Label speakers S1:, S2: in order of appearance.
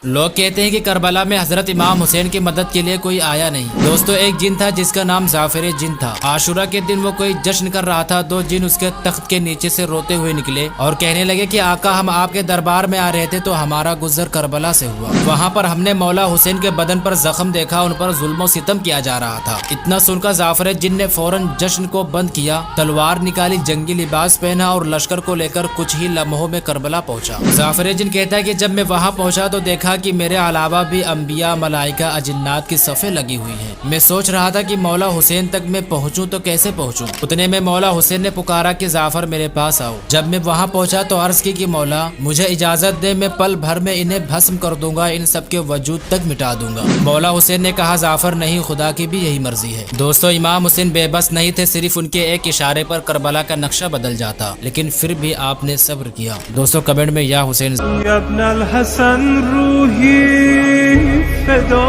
S1: लोग कहते हैं कि करबला में हजरत इमाम हुसैन की मदद के लिए कोई आया नहीं। दोस्तों, एक जिन था जिसका नाम जाफर जिन था। आशुरा के दिन वो कोई जश्न कर रहा था। दो जिन उसके तख्त के नीचे से रोते हुए निकले और कहने लगे कि आका, हम आपके दरबार में आ रहे थे तो हमारा गुजर करबला से हुआ। वहाँ पर हमने मौला हुसैन के बदन पर जख्म देखा, उन पर जुल्म सितम किया जा रहा था। इतना सुनकर जाफर जिन ने फौरन जश्न को बंद किया, तलवार निकाली, जंगी लिबास पहना और लश्कर को लेकर कुछ ही लम्हों में करबला पहुंचा। जाफर जिन कहता है कि जब मैं वहां पहुंचा तो देखा कि मेरे अलावा भी अंबिया, मलाइका, अजिन्नात की सफ़ें लगी हुई हैं। मैं सोच रहा था कि मौला हुसैन तक मैं पहुंचूं तो कैसे पहुंचूं। उतने में मौला हुसैन ने पुकारा कि जाफर मेरे पास आओ। जब मैं वहां पहुंचा तो अर्ज की कि मौला मुझे इजाजत दे, मैं पल भर में इन्हें भस्म कर दूंगा, इन सबके वजूद तक मिटा दूंगा। मौला हुसैन ने कहा, जाफर नहीं, खुदा की भी यही मर्जी है। दोस्तों, इमाम हुसैन बेबस नहीं थे, सिर्फ उनके एक इशारे पर करबला का नक्शा बदल जाता, लेकिन फिर भी आपने सब्र किया। दोस्तों, कमेंट में या हुसैन
S2: या इब्न अल हसन रूही फिदा